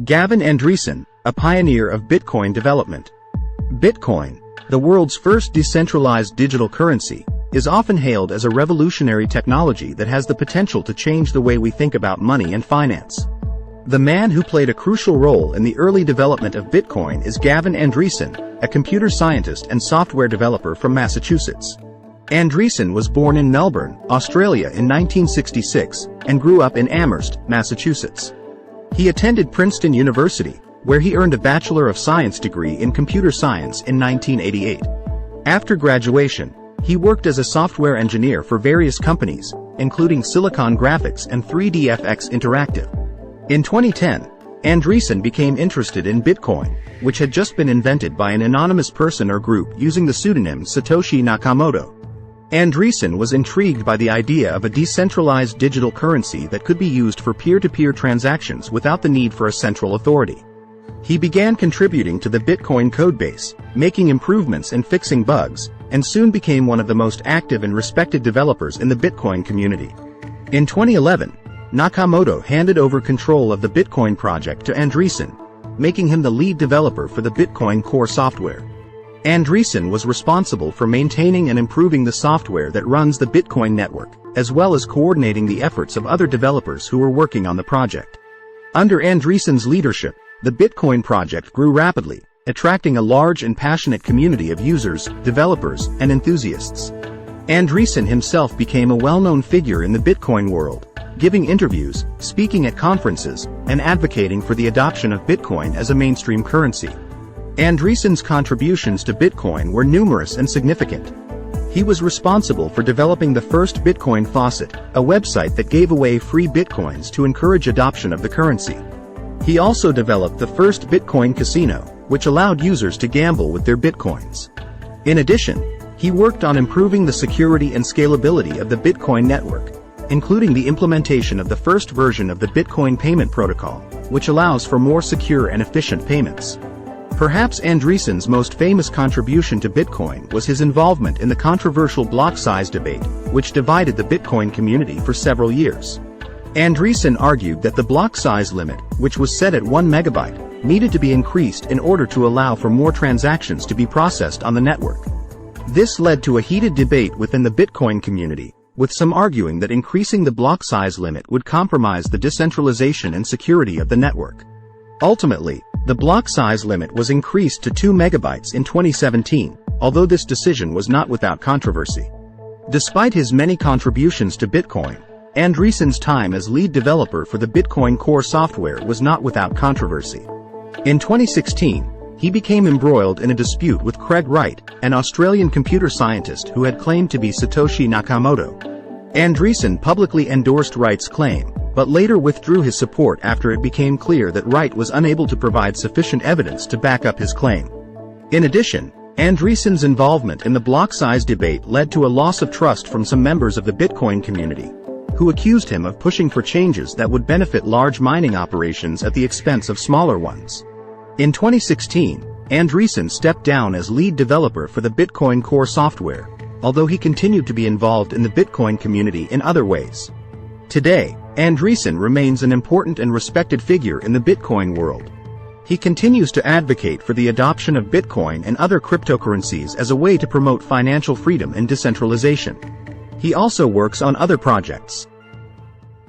Gavin Andresen, a pioneer of Bitcoin development. Bitcoin, the world's first decentralized digital currency, is often hailed as a revolutionary technology that has the potential to change the way we think about money and finance. The man who played a crucial role in the early development of Bitcoin is Gavin Andresen, a computer scientist and software developer from Massachusetts. Andresen was born in Melbourne, Australia in 1966, and grew up in Amherst, Massachusetts. He attended Princeton University, where he earned a Bachelor of Science degree in computer science in 1988. After graduation, he worked as a software engineer for various companies, including Silicon Graphics and 3DFX Interactive. In 2010, Andresen became interested in Bitcoin, which had just been invented by an anonymous person or group using the pseudonym Satoshi Nakamoto. Andresen was intrigued by the idea of a decentralized digital currency that could be used for peer-to-peer transactions without the need for a central authority. He began contributing to the Bitcoin codebase, making improvements and fixing bugs, and soon became one of the most active and respected developers in the Bitcoin community. In 2011, Nakamoto handed over control of the Bitcoin project to Andresen, making him the lead developer for the Bitcoin core software. Andresen was responsible for maintaining and improving the software that runs the Bitcoin network, as well as coordinating the efforts of other developers who were working on the project. Under Andresen's leadership, the Bitcoin project grew rapidly, attracting a large and passionate community of users, developers, and enthusiasts. Andresen himself became a well-known figure in the Bitcoin world, giving interviews, speaking at conferences, and advocating for the adoption of Bitcoin as a mainstream currency. Andresen's contributions to Bitcoin were numerous and significant. He was responsible for developing the first Bitcoin Faucet, a website that gave away free Bitcoins to encourage adoption of the currency. He also developed the first Bitcoin casino, which allowed users to gamble with their Bitcoins. In addition, he worked on improving the security and scalability of the Bitcoin network, including the implementation of the first version of the Bitcoin payment protocol, which allows for more secure and efficient payments. Perhaps Andresen's most famous contribution to Bitcoin was his involvement in the controversial block size debate, which divided the Bitcoin community for several years. Andresen argued that the block size limit, which was set at 1 megabyte, needed to be increased in order to allow for more transactions to be processed on the network. This led to a heated debate within the Bitcoin community, with some arguing that increasing the block size limit would compromise the decentralization and security of the network. Ultimately, the block size limit was increased to 2 megabytes in 2017, although this decision was not without controversy. Despite his many contributions to Bitcoin, Andresen's time as lead developer for the Bitcoin core software was not without controversy. In 2016, he became embroiled in a dispute with Craig Wright, an Australian computer scientist who had claimed to be Satoshi Nakamoto. Andresen publicly endorsed Wright's claim, but later withdrew his support after it became clear that Wright was unable to provide sufficient evidence to back up his claim. In addition, Andresen's involvement in the block size debate led to a loss of trust from some members of the Bitcoin community, who accused him of pushing for changes that would benefit large mining operations at the expense of smaller ones. In 2016, Andresen stepped down as lead developer for the Bitcoin core software, although he continued to be involved in the Bitcoin community in other ways. Today, Andresen remains an important and respected figure in the Bitcoin world. He continues to advocate for the adoption of Bitcoin and other cryptocurrencies as a way to promote financial freedom and decentralization. He also works on other projects,